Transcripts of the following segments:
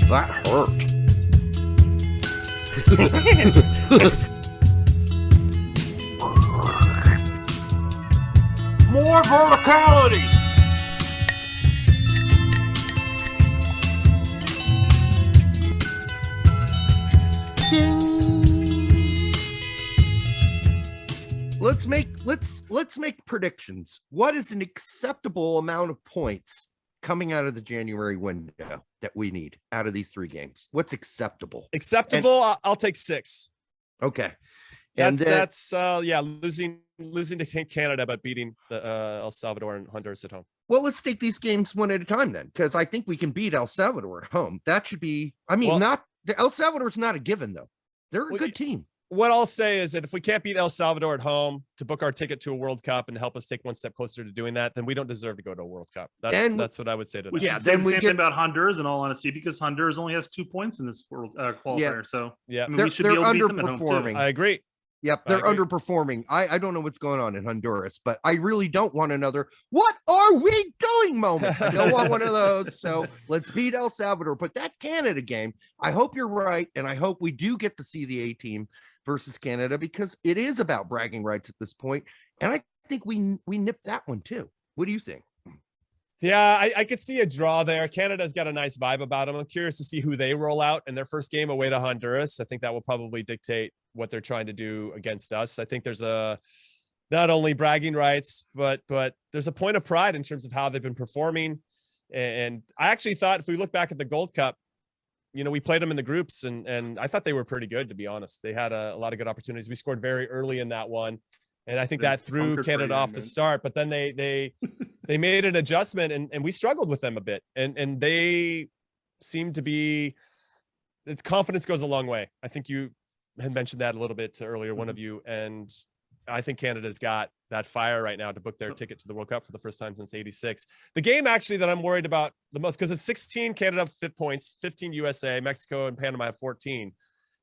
That hurt. More verticality. Let's make predictions. What is an acceptable amount of points coming out of the January window that we need out of these 3 games? What's acceptable? I'll take 6. Okay. That's losing to Canada, but beating the El Salvador and Honduras at home. Well, let's take these games one at a time then, because I think we can beat El Salvador at home. That should be. El Salvador's not a given though. They're a good team. What I'll say is that if we can't beat El Salvador at home to book our ticket to a World Cup and help us take one step closer to doing that, then we don't deserve to go to a World Cup. That's what I would say to that. Yeah, then we get about Honduras, in all honesty, because Honduras only has 2 points in this world qualifier. Yeah. So yeah, we should be able to beat them at home too. I agree. Yep, they're underperforming. I don't know what's going on in Honduras, but I really don't want another "what are we doing" moment. I don't want one of those. So let's beat El Salvador. But that Canada game, I hope you're right, and I hope we do get to see the A team versus Canada, because it is about bragging rights at this point. And I think we nipped that one too. What do you think? Yeah, I could see a draw there. Canada's got a nice vibe about them. I'm curious to see who they roll out in their first game away to Honduras. I think that will probably dictate what they're trying to do against us. I think there's not only bragging rights, but there's a point of pride in terms of how they've been performing. And I actually thought if we look back at the Gold Cup, we played them in the groups and I thought they were pretty good, to be honest. They had a lot of good opportunities. We scored very early in that one. And I think that threw Canada off the start, but then they made an adjustment and we struggled with them a bit. And they seem to be, confidence goes a long way. I think you had mentioned that a little bit earlier, one of you. And I think Canada's got that fire right now to book their ticket to the World Cup for the first time since '86. The game actually that I'm worried about the most, because it's 16 Canada 5 points, 15 USA, Mexico and Panama have 14.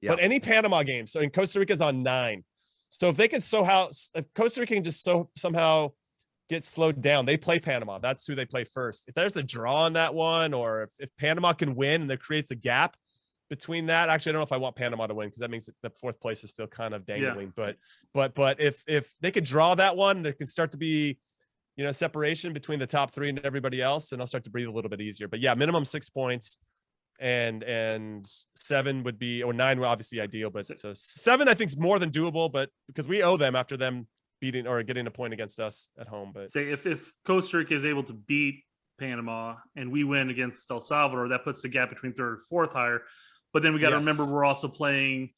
Yep. But any Panama game, so in Costa Rica's on 9. So if they can if Costa Rica can just somehow get slowed down, they play Panama. That's who they play first. If there's a draw on that one, or if Panama can win and there creates a gap between that, actually, I don't know if I want Panama to win, because that means the 4th place is still kind of dangling. Yeah. But if they could draw that one, there can start to be, separation between the top 3 and everybody else, and I'll start to breathe a little bit easier. But yeah, minimum 6 points. And 7 would be, or 9 would obviously ideal, but so 7 I think is more than doable, but because we owe them after them beating or getting a point against us at home. But say if Costa Rica is able to beat Panama and we win against El Salvador, that puts the gap between 3rd and 4th higher. But then we got to remember we're also playing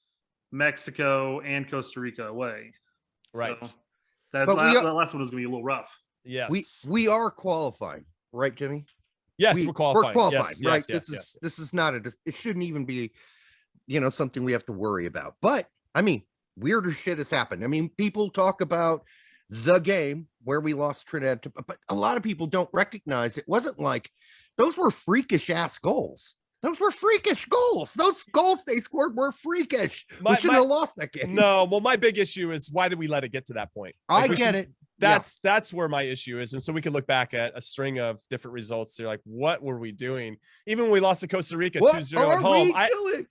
Mexico and Costa Rica away, right? So that last one is going to be a little rough. Yes, we are qualifying, right, Jimmy? Yes, we're qualifying. We're qualifying, yes, right? Yes, this is not it shouldn't even be, something we have to worry about. But I mean, weirder shit has happened. I mean, people talk about the game where we lost Trinidad, but a lot of people don't recognize it wasn't like those were freakish ass goals. Those were freakish goals. Those goals they scored were freakish. We shouldn't have lost that game. No, well, my big issue is why did we let it get to that point? I get it. That's where my issue is. And so we can look back at a string of different results. They're like, what were we doing? Even when we lost to Costa Rica 2-0 at home,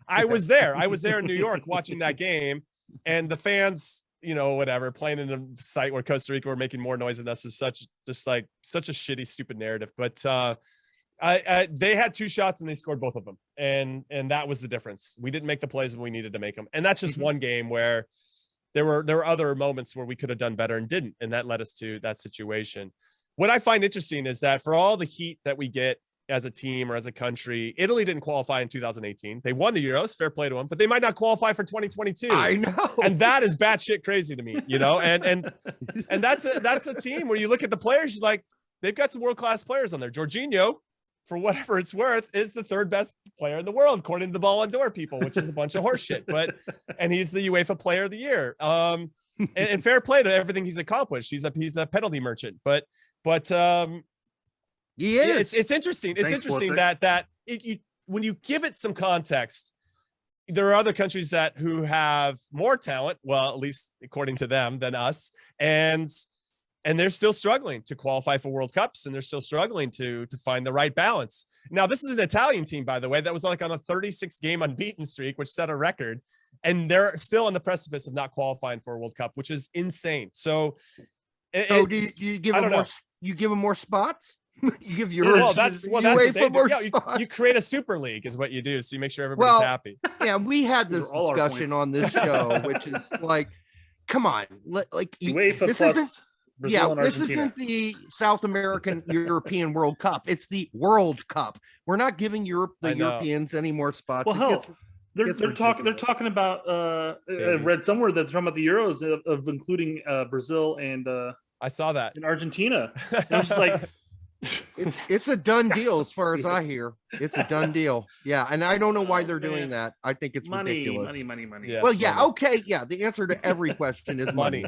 I was there. I was there in New York watching that game, and the fans, whatever, playing in a site where Costa Rica were making more noise than us is such a shitty, stupid narrative. But they had 2 shots and they scored both of them. And that was the difference. We didn't make the plays when we needed to make them. And that's just one game where there were other moments where we could have done better and didn't. And that led us to that situation. What I find interesting is that for all the heat that we get as a team or as a country, Italy didn't qualify in 2018. They won the Euros, fair play to them, but they might not qualify for 2022. I know. And that is batshit crazy to me, and that's a team where you look at the players, like they've got some world-class players on there. Jorginho, for whatever it's worth, is the 3rd best player in the world, according to the Ballon d'Or people, which is a bunch of horseshit. And he's the UEFA Player of the Year. And fair play to everything he's accomplished. He's a penalty merchant, but he is. It's interesting. It's interesting that when you give it some context, there are other countries who have more talent. Well, at least according to them, than us, and and they're still struggling to qualify for World Cups, and they're still struggling to find the right balance. Now, this is an Italian team, by the way, that was like on a 36-game unbeaten streak, which set a record, and they're still on the precipice of not qualifying for a World Cup, which is insane. So do you give them more? You give them more spots? You give your that's what they do. Yeah, you create a super league is what you do, so you make sure everybody's happy. Yeah, we had this discussion on this show, which is like, come on, this isn't. Brazil this isn't the South American European World Cup. It's the World Cup. We're not giving Europeans any more spots. Well, they're talking about. I read somewhere that they're talking about the Euros of including Brazil and. I saw that in Argentina. And I'm just like. It's a done deal as far as I hear. It's a done deal. Yeah, and I don't know why they're doing that. I think it's ridiculous. Money. Yeah, well, yeah, money. Okay, yeah. The answer to every question is money.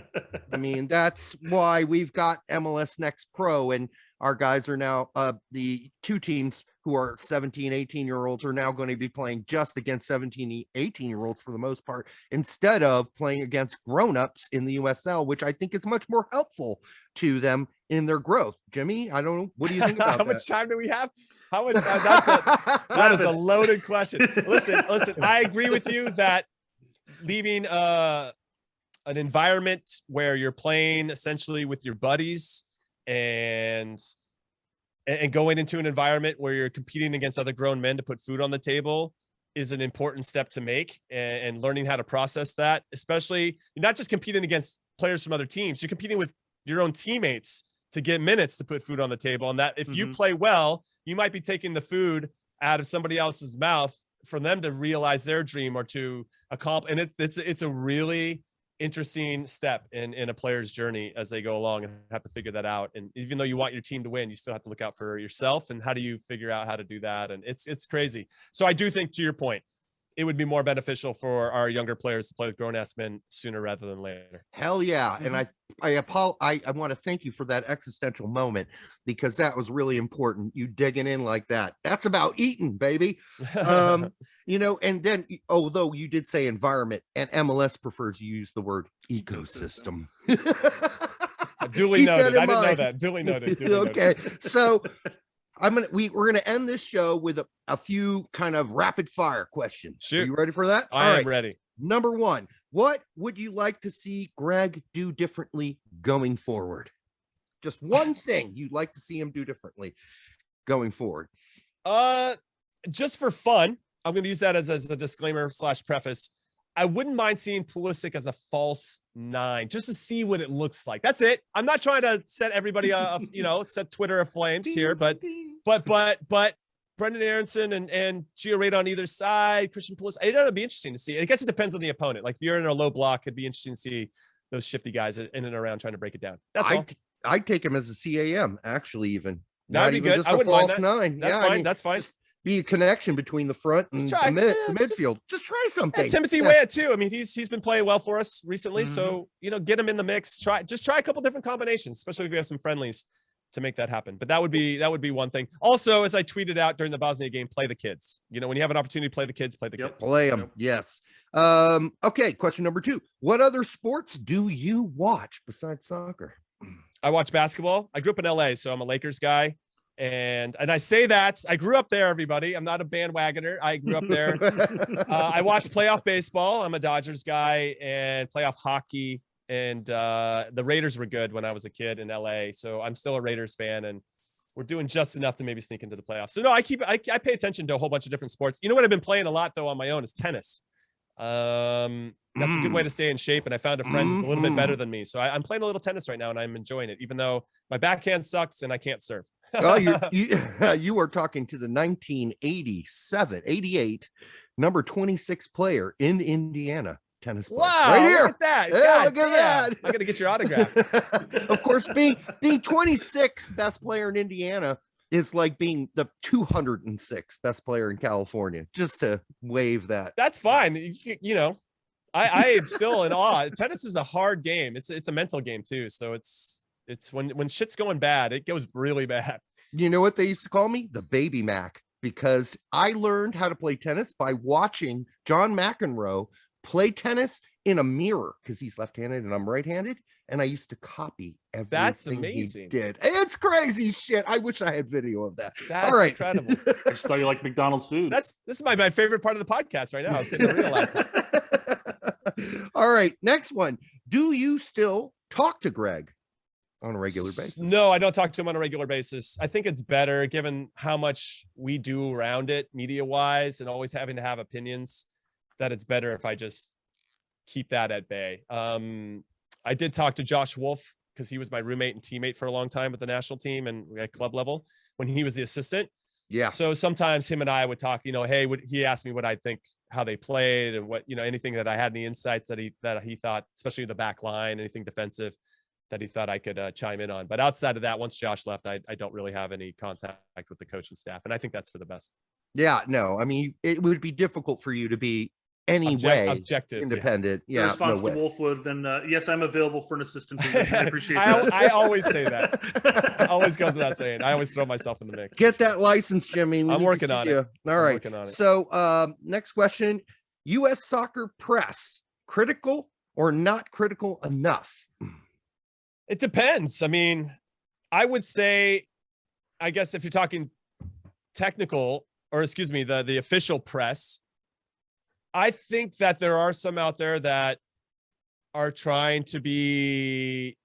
I mean, that's why we've got MLS Next Pro, and our guys are now the two teams who are 17, 18-year-olds are now going to be playing just against 17, 18-year-olds for the most part, instead of playing against grown-ups in the USL, which I think is much more helpful to them in their growth. Jimmy, I don't know. What do you think about How much time do we have? How much time? That is a loaded question. Listen, I agree with you that leaving an environment where you're playing essentially with your buddies and going into an environment where you're competing against other grown men to put food on the table is an important step to make, and learning how to process that, especially you're not just competing against players from other teams, you're competing with your own teammates to get minutes to put food on the table. And that if you play well, you might be taking the food out of somebody else's mouth for them to realize their dream or to accomplish. And it's a really interesting step in a player's journey as they go along and have to figure that out. And even though you want your team to win, you still have to look out for yourself. And how do you figure out how to do that? And it's crazy. So I do think, to your point, it would be more beneficial for our younger players to play with grown-ass men sooner rather than later. Hell yeah. And I want to thank you for that existential moment, because that was really important. You digging in like that. That's about eating, baby. And then, although you did say environment, and MLS prefers you use the word ecosystem. Duly noted. I didn't know that. Duly noted. Okay. So we're gonna end this show with a few kind of rapid fire questions. Shoot. Are you ready for that? I am ready. Number one, what would you like to see Greg do differently going forward? Just one thing you'd like to see him do differently going forward. Just for fun, I'm going to use that as a disclaimer / preface. I wouldn't mind seeing Pulisic as a false 9, just to see what it looks like. That's it. I'm not trying to set everybody set Twitter aflames here, but Brendan Aronson and Gio Reyna on either side, Christian Pulisic. It'd be interesting to see. I guess it depends on the opponent. Like if you're in a low block, it'd be interesting to see those shifty guys in and around trying to break it down. That's all. I'd take him as a CAM, actually, even. That'd be good. Just a false 9. That's fine. That's fine. Be a connection between the front and the midfield. Just try something. Timothy Weah too. I mean, he's been playing well for us recently, so get him in the mix. Try a couple different combinations, especially if we have some friendlies to make that happen. But that would be one thing. Also, as I tweeted out during the Bosnia game, play the kids. When you have an opportunity to play the kids, play the kids. Play them. Yes. Okay. Question number 2. What other sports do you watch besides soccer? I watch basketball. I grew up in LA, so I'm a Lakers guy. And I say that I grew up there, everybody. I'm not a bandwagoner. I grew up there. I watched playoff baseball. I'm a Dodgers guy, and playoff hockey. And the Raiders were good when I was a kid in LA. So I'm still a Raiders fan, and we're doing just enough to maybe sneak into the playoffs. So no, I pay attention to a whole bunch of different sports. You know what I've been playing a lot though on my own is tennis. That's a good way to stay in shape. And I found a friend who's a little bit better than me. So I'm playing a little tennis right now, and I'm enjoying it, even though my backhand sucks and I can't serve. Well, you are talking to the 1988 number 26 player in Indiana tennis player. Wow, right here. Look at that. Yeah, look at that. I got to get your autograph. Of course, being 26 best player in Indiana is like being the 206 best player in California. Just to wave that. That's fine. I am still in awe. Tennis is a hard game. It's a mental game too. So it's when shit's going bad, it goes really bad. You know what they used to call me? The Baby Mac, because I learned how to play tennis by watching John McEnroe play tennis in a mirror because he's left-handed and I'm right-handed, and I used to copy everything That's he amazing. did. It's crazy shit. I wish I had video of that. That's All right. incredible. I just thought you like McDonald's food. This is my favorite part of the podcast right now. I was getting a real laugh. All right, next one. Do you still talk to Greg on a regular basis? No, I don't talk to him on a regular basis. I think it's better given how much we do around it media-wise and always having to have opinions, that it's better if I just keep that at bay. I did talk to Josh Wolf because he was my roommate and teammate for a long time with the national team and at club level when he was the assistant. Yeah. So sometimes him and I would talk, hey, he asked me what I think, how they played and what, anything that I had, any insights that he thought, especially the back line, anything defensive that he thought I could chime in on. But outside of that, once Josh left, I don't really have any contact with the coaching staff. And I think that's for the best. Yeah, no, I mean, it would be difficult for you to be objective, independent. The Yeah, response no to way. Wolf would have been, yes, I'm available for an assistant position. I appreciate that. I always say that. It always goes without saying. I always throw myself in the mix. Get that license, Jimmy. I'm working on it. All right. Working on it. So next question. U.S. soccer press, critical or not critical enough? It depends. I mean, I would say, I guess if you're talking technical, or excuse me, the official press, I think that there are some out there that are trying to be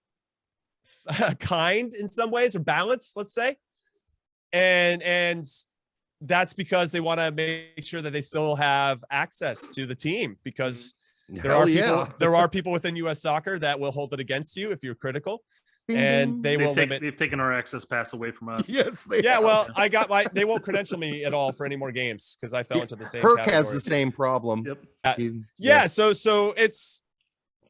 kind in some ways or balanced, let's say. And that's because they want to make sure that they still have access to the team, because there are people within U.S. soccer that will hold it against you if you're critical. Bing, and bing. They've taken our access pass away from us. Yes, yeah. Well, they won't credential me at all for any more games because I fell into the same. Kirk category. has the same problem. Yep. Yeah. So it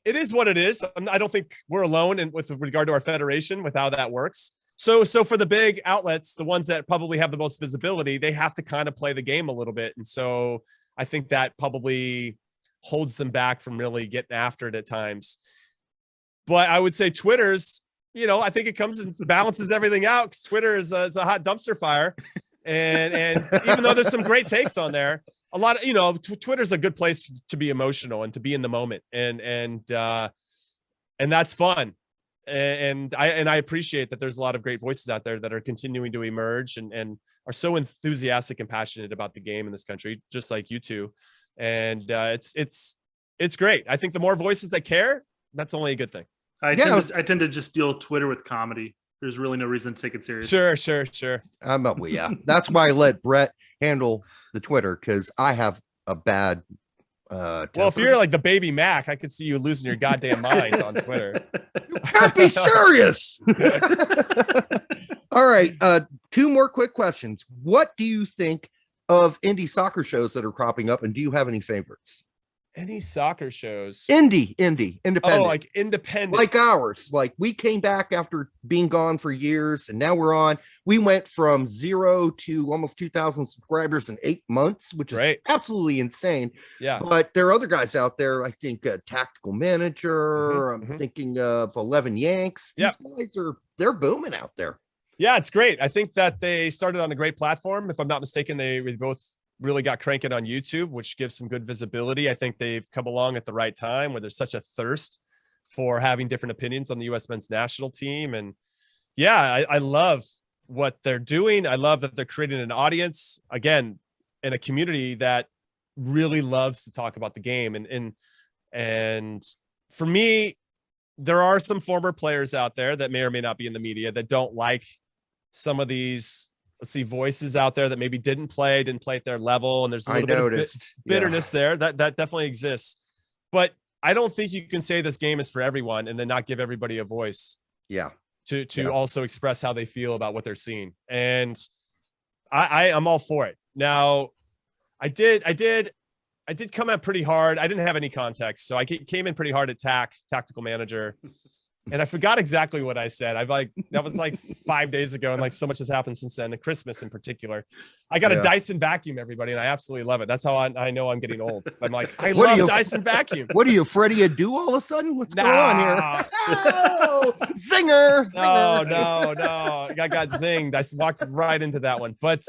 is what it is. I don't think we're alone with regard to our federation with how that works. So for the big outlets, the ones that probably have the most visibility, they have to kind of play the game a little bit. And so I think that probably holds them back from really getting after it at times. But I would say Twitter's, I think it comes and balances everything out, because Twitter is a hot dumpster fire. And even though there's some great takes on there, a lot of, Twitter's a good place to be emotional and to be in the moment. And that's fun. And I appreciate that there's a lot of great voices out there that are continuing to emerge and are so enthusiastic and passionate about the game in this country, just like you two. And it's great. I think the more voices that care, that's only a good thing. I tend to just deal Twitter with comedy. There's really no reason to take it serious. Sure. Yeah. That's why I let Brett handle the Twitter, because I have a bad well, if you're like the baby Mac, I could see you losing your goddamn mind on Twitter. You can't be serious. All right. 2 more quick questions. What do you think of indie soccer shows that are cropping up, and do you have any favorites? Any soccer shows? Independent. Oh, like independent. Like ours. Like, we came back after being gone for years, and now we're on. We went from 0 to almost 2,000 subscribers in 8 months, which is absolutely insane. Yeah. But there are other guys out there. I think Tactical Manager. I'm thinking of 11 Yanks. These guys they're booming out there. Yeah, it's great. I think that they started on a great platform. If I'm not mistaken, they both really got cranking on YouTube, which gives some good visibility. I think they've come along at the right time where there's such a thirst for having different opinions on the U.S. men's national team. And yeah, I love what they're doing. I love that they're creating an audience, again, in a community that really loves to talk about the game. And for me, there are some former players out there that may or may not be in the media that don't like some of these voices out there that maybe didn't play at their level, and there's a little bit of bitterness there that definitely exists. But I don't think you can say this game is for everyone and then not give everybody a voice to also express how they feel about what they're seeing. And I'm all for it. Now, I did come out pretty hard. I didn't have any context, so I came in pretty hard at Tactical Manager. And I forgot exactly what I said. That was like 5 days ago, and like so much has happened since then. And Christmas in particular, I got a Dyson vacuum, everybody, and I absolutely love it. That's how I know I'm getting old. I'm like, I love Dyson vacuum. What are you, Freddie Adu all of a sudden? What's going on here? Oh, zinger! No. I got zinged. I walked right into that one. But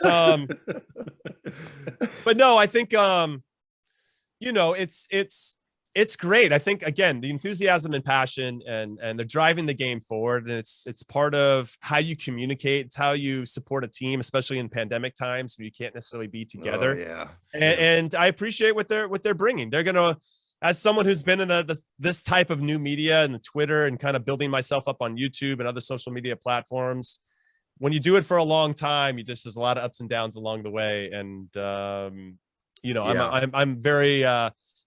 no, I think it's It's great. I think, again, the enthusiasm and passion, and they're driving the game forward, and it's part of how you communicate. It's how you support a team, especially in pandemic times when you can't necessarily be together. Oh, yeah. And I appreciate what they're bringing. They're gonna, as someone who's been in this type of new media and the Twitter and kind of building myself up on YouTube and other social media platforms, when you do it for a long time, there's a lot of ups and downs along the way. And I'm very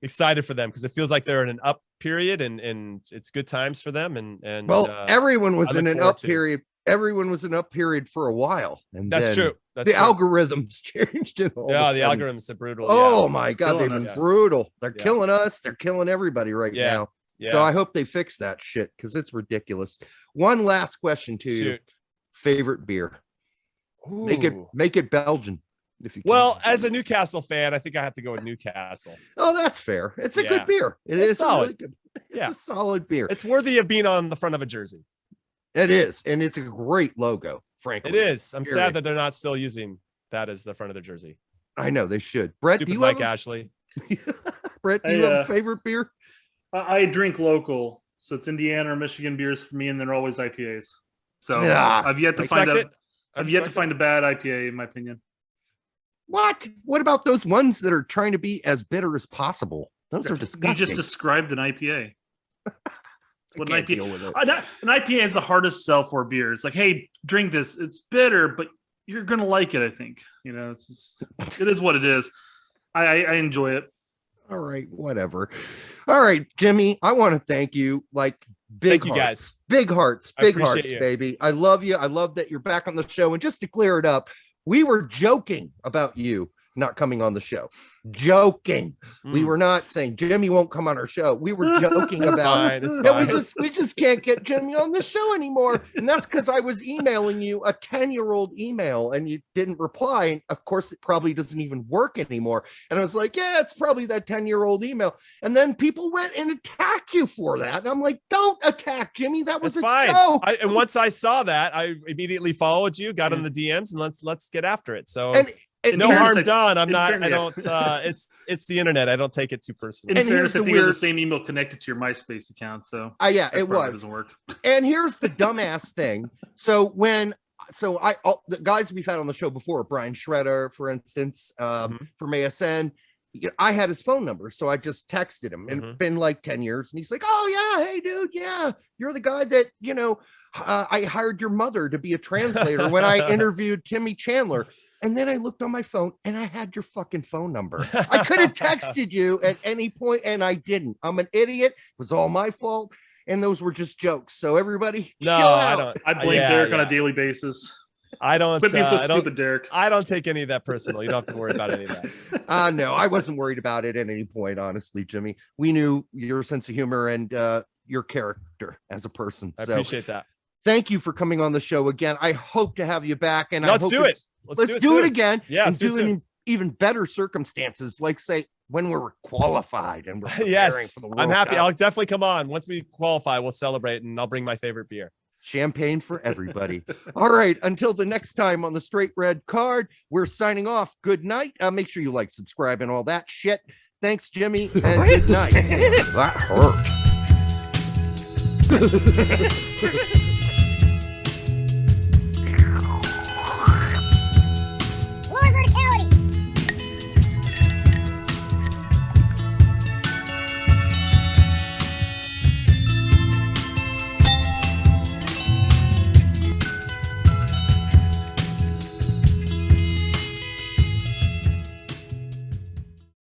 excited for them because it feels like they're in an up period, and it's good times for them. And everyone was in an up period. Everyone was in up period for a while, and that's true. The algorithms changed it all. Yeah, the algorithms are brutal. Oh my God, they've been brutal. They're Yeah. killing us. They're killing everybody right now. Yeah. So I hope they fix that shit because it's ridiculous. One last question to you: favorite beer? Ooh. Make it Belgian. If you can. Well, as a Newcastle fan, I think I have to go with Newcastle. Oh, that's fair. It's a Yeah. good beer. It's It's solid. a really good. It's a solid beer. It's worthy of being on the front of a jersey. It is, and it's a great logo. Frankly, It is. I'm Period. sad that they're not still using that as the front of the jersey. I know they should. Brett, Stupid do you Mike have Ashley. Brett, do you have a favorite beer? I drink local, so it's Indiana or Michigan beers for me, and they're always IPAs. So Yeah. I've yet to Respect find it. I've yet to find a bad IPA, in my opinion. What about those ones that are trying to be as bitter as possible? Those are You disgusting. just described an IPA. What I an can't IPA? deal with it. An IPA is the hardest sell for beer. It's like, hey, drink this. It's bitter, but you're gonna like it. I think. It's just, it is what it is. I enjoy it. All right, whatever. All right, Jimmy, I want to thank you. Like big Thank you, hearts. guys. Big hearts, I big appreciate hearts, you. baby. I love you. I love that you're back on the show. And just to clear it up, we were joking about you not coming on the show. Joking. We were not saying Jimmy won't come on our show. We were joking about fine, it's that. fine. We just can't get Jimmy on the show anymore. And that's because I was emailing you a 10-year-old email and you didn't reply. And of course, it probably doesn't even work anymore. And I was like, yeah, it's probably that 10-year-old email. And then people went and attacked you for that. And I'm like, don't attack Jimmy. That was It's a fine. joke. And once I saw that, I immediately followed you, got on the DMs, and let's get after it. So And no fairness, harm done. I'm in not. I fairness- don't. It's the internet. I don't take it too personally. In And here's fairness, I the think it was weird- the same email connected to your MySpace account. So yeah, that's it probably was. doesn't work. And here's the dumbass thing. So all the guys we've had on the show before, Brian Schroeder, for instance, from ASN, I had his phone number. So I just texted him, and it's been like 10 years. And he's like, oh yeah, hey dude, yeah, you're the guy that, I hired your mother to be a translator when I interviewed Timmy Chandler. And then I looked on my phone and I had your fucking phone number. I could have texted you at any point and I didn't. I'm an idiot. It was all my fault. And those were just jokes. So everybody, chill I out. don't. I blame Derek on a daily basis. I don't. Quit being so I don't. stupid, Derek. I don't take any of that personal. You don't have to worry about any of that. No, I wasn't worried about it at any point, honestly, Jimmy. We knew your sense of humor and your character as a person. I So appreciate that. thank you for coming on the show again. I hope to have you back. And Let's do it. Let's do it soon. again. Yeah, and let's do it do it soon. in even better circumstances, like say when we're qualified and we're preparing Yes, for the World I'm happy. Cup. I'll definitely come on once we qualify. We'll celebrate, and I'll bring my favorite beer. Champagne for everybody. All right. Until the next time on the Straight Red Card, we're signing off. Good night. Make sure you like, subscribe, and all that shit. Thanks, Jimmy, and good night. That hurt.